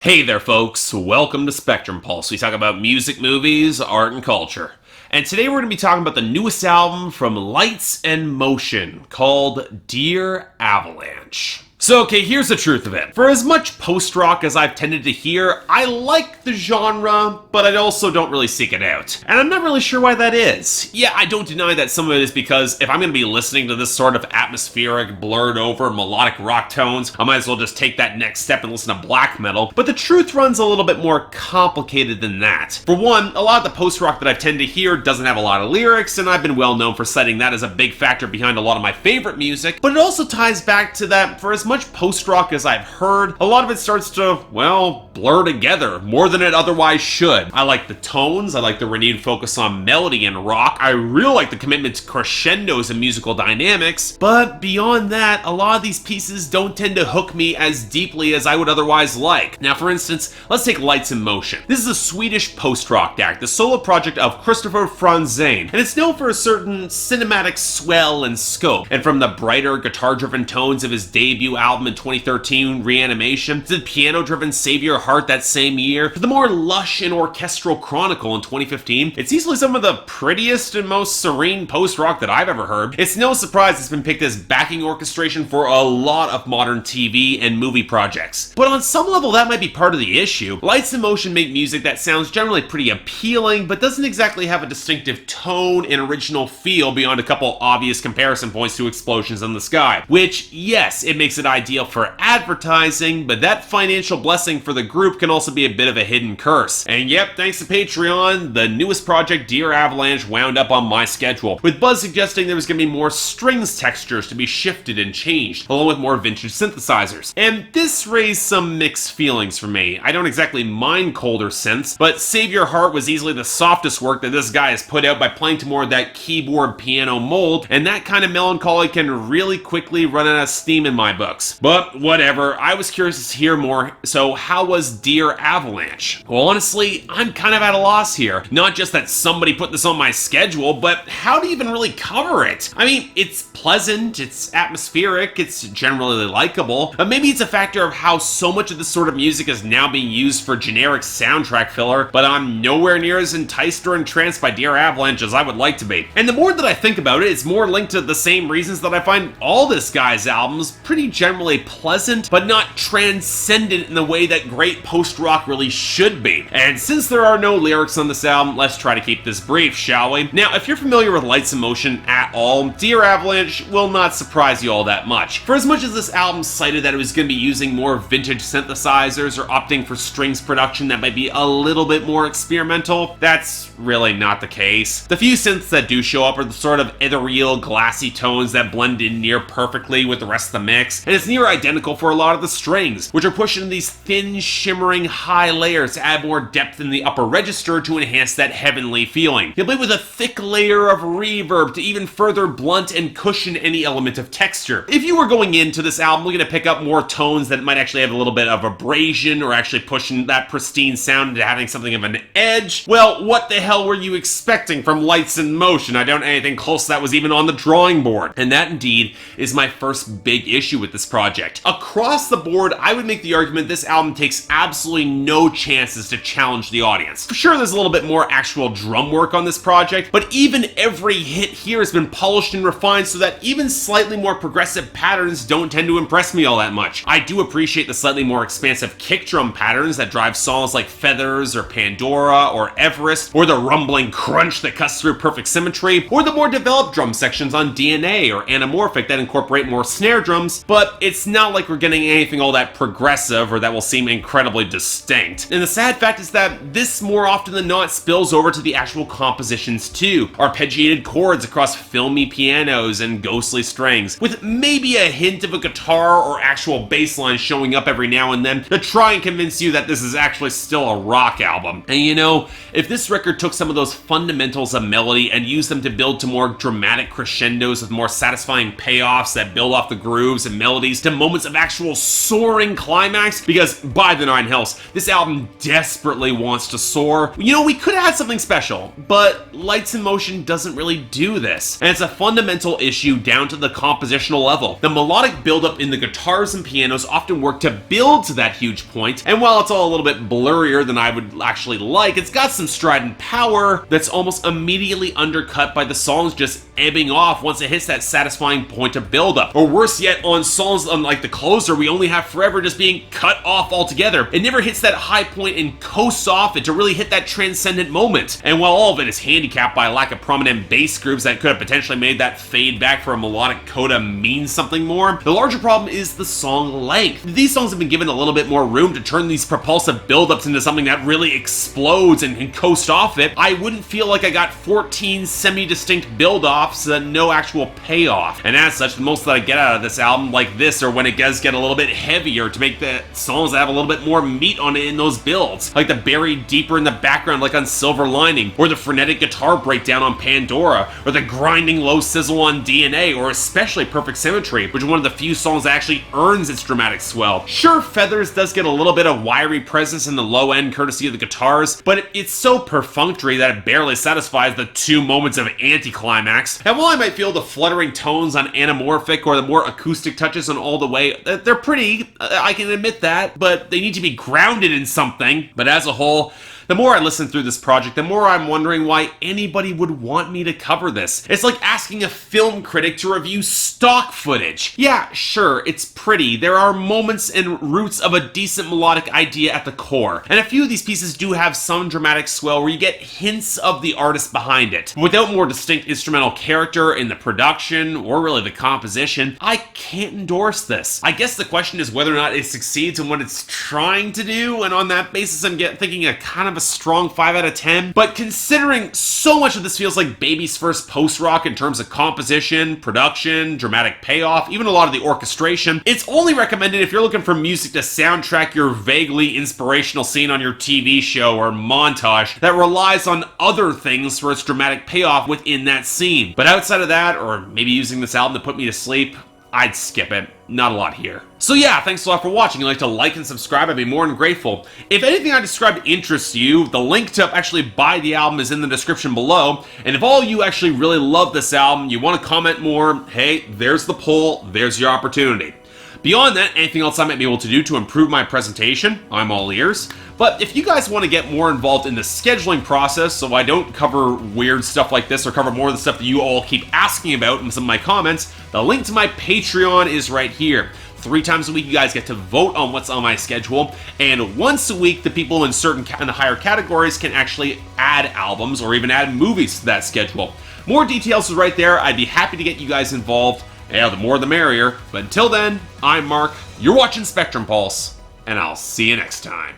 Hey there, folks. Welcome to Spectrum Pulse. We talk about music, movies, art, and culture. And today we're going to be talking about the newest album from Lights and Motion called Dear Avalanche. So, okay, here's the truth of it. For as much post-rock as I've tended to hear, I like the genre, but I also don't really seek it out. And I'm not really sure why that is. Yeah, I don't deny that some of it is because if I'm going to be listening to this sort of atmospheric, blurred over, melodic rock tones, I might as well just take that next step and listen to black metal. But the truth runs a little bit more complicated than that. For one, a lot of the post-rock that I tend to hear doesn't have a lot of lyrics, and I've been well known for citing that as a big factor behind a lot of my favorite music. But it also ties back to that for as much post-rock as I've heard, a lot of it starts to, well, blur together more than it otherwise should. I like the tones, I like the renewed focus on melody and rock, I really like the commitment to crescendos and musical dynamics, but beyond that, a lot of these pieces don't tend to hook me as deeply as I would otherwise like. Now, for instance, let's take Lights in Motion. This is a Swedish post-rock act, the solo project of Christopher Franzén, and it's known for a certain cinematic swell and scope, and from the brighter, guitar-driven tones of his debut album in 2013, Reanimation, to the piano-driven Save Your Heart that same year, to the more lush and orchestral Chronicle in 2015, it's easily some of the prettiest and most serene post-rock that I've ever heard. It's no surprise it's been picked as backing orchestration for a lot of modern TV and movie projects. But on some level, that might be part of the issue. Lights in Motion make music that sounds generally pretty appealing, but doesn't exactly have a distinctive tone and original feel beyond a couple obvious comparison points to Explosions in the Sky, which, yes, it makes it ideal for advertising, but that financial blessing for the group can also be a bit of a hidden curse. And yep, thanks to Patreon, the newest project, Dear Avalanche, wound up on my schedule, with buzz suggesting there was going to be more strings textures to be shifted and changed, along with more vintage synthesizers. And this raised some mixed feelings for me. I don't exactly mind colder synths, but Save Your Heart was easily the softest work that this guy has put out by playing to more of that keyboard piano mold, and that kind of melancholy can really quickly run out of steam in my books. But whatever, I was curious to hear more, so how was Dear Avalanche? Well, honestly, I'm kind of at a loss here. Not just that somebody put this on my schedule, but how to even really cover it? I mean, it's pleasant, it's atmospheric, it's generally likable, but maybe it's a factor of how so much of this sort of music is now being used for generic soundtrack filler, but I'm nowhere near as enticed or entranced by Dear Avalanche as I would like to be. And the more that I think about it, it's more linked to the same reasons that I find all this guy's albums pretty generally pleasant, but not transcendent in the way that great post-rock really should be. And since there are no lyrics on this album, let's try to keep this brief, shall we? Now, if you're familiar with Lights in Motion at all, Dear Avalanche will not surprise you all that much. For as much as this album cited that it was going to be using more vintage synthesizers or opting for strings production that might be a little bit more experimental, that's really not the case. The few synths that do show up are the sort of ethereal, glassy tones that blend in near perfectly with the rest of the mix, and it's near identical for a lot of the strings, which are pushed into these thin, shimmering high layers to add more depth in the upper register to enhance that heavenly feeling. They play with a thick layer of reverb to even further blunt and cushion any element of texture. If you were going into this album looking to pick up more tones that might actually have a little bit of abrasion or actually pushing that pristine sound into having something of an edge, well, what the hell were you expecting from Lights in Motion? I don't know anything close to that was even on the drawing board. And that indeed is my first big issue with this project. Across the board, I would make the argument this album takes absolutely no chances to challenge the audience. For sure, there's a little bit more actual drum work on this project, but even every hit here has been polished and refined so that even slightly more progressive patterns don't tend to impress me all that much. I do appreciate the slightly more expansive kick drum patterns that drive songs like Feathers or Pandora or Everest, or the rumbling crunch that cuts through Perfect Symmetry, or the more developed drum sections on DNA or Anamorphic that incorporate more snare drums, but it's not like we're getting anything all that progressive or that will seem incredibly distinct. And the sad fact is that this more often than not spills over to the actual compositions too. Arpeggiated chords across filmy pianos and ghostly strings, with maybe a hint of a guitar or actual bass line showing up every now and then to try and convince you that this is actually still a rock album. And you know, if this record took some of those fundamentals of melody and used them to build to more dramatic crescendos with more satisfying payoffs that build off the grooves and melody melodies to moments of actual soaring climax, because by the nine hells, this album desperately wants to soar. You know, we could have had something special, but Lights in Motion doesn't really do this, and it's a fundamental issue down to the compositional level. The melodic buildup in the guitars and pianos often work to build to that huge point, and while it's all a little bit blurrier than I would actually like, it's got some strident power that's almost immediately undercut by the songs just ebbing off once it hits that satisfying point of buildup. Or worse yet, on songs unlike The Closer, we only have Forever just being cut off altogether. It never hits that high point and coasts off it to really hit that transcendent moment. And while all of it is handicapped by a lack of prominent bass grooves that could have potentially made that fade back for a melodic coda mean something more, the larger problem is the song length. These songs have been given a little bit more room to turn these propulsive buildups into something that really explodes and can coast off it. I wouldn't feel like I got 14 semi-distinct build-offs and no actual payoff. And as such, the most that I get out of this album like this are when it does get a little bit heavier to make the songs have a little bit more meat on it in those builds, like the buried deeper in the background like on Silver Lining, or the frenetic guitar breakdown on Pandora, or the grinding low sizzle on DNA, or especially Perfect Symmetry, which is one of the few songs that actually earns its dramatic swell. Sure, Feathers does get a little bit of wiry presence in the low end courtesy of the guitars, but it's so perfunctory that it barely satisfies the 2 moments of anticlimax. And while I might feel the fluttering tones on Anamorphic or the more acoustic touches on All the Way, they're pretty, I can admit that, but they need to be grounded in something. But as a whole, the more I listen through this project, the more I'm wondering why anybody would want me to cover this. It's like asking a film critic to review stock footage. Yeah, sure, it's pretty. There are moments and roots of a decent melodic idea at the core, and a few of these pieces do have some dramatic swell where you get hints of the artist behind it. Without more distinct instrumental character in the production, or really the composition, I can't endorse this. I guess the question is whether or not it succeeds in what it's trying to do, and on that basis I'm thinking a kind of a strong 5 out of 10, but considering so much of this feels like Baby's first post-rock in terms of composition, production, dramatic payoff, even a lot of the orchestration, it's only recommended if you're looking for music to soundtrack your vaguely inspirational scene on your TV show or montage that relies on other things for its dramatic payoff within that scene. But outside of that, or maybe using this album to put me to sleep, I'd skip it. Not a lot here. So yeah, thanks a lot for watching. If you'd like to like and subscribe, I'd be more than grateful. If anything I described interests you, the link to actually buy the album is in the description below. And if all you actually really love this album, you want to comment more, hey, there's the poll, there's your opportunity. Beyond that, anything else I might be able to do to improve my presentation, I'm all ears. But if you guys want to get more involved in the scheduling process so I don't cover weird stuff like this or cover more of the stuff that you all keep asking about in some of my comments, the link to my Patreon is right here. 3 times a week you guys get to vote on what's on my schedule, and once a week the people in in the higher categories can actually add albums or even add movies to that schedule. More details is right there. I'd be happy to get you guys involved. Yeah, the more the merrier. But until then, I'm Mark, you're watching Spectrum Pulse, and I'll see you next time.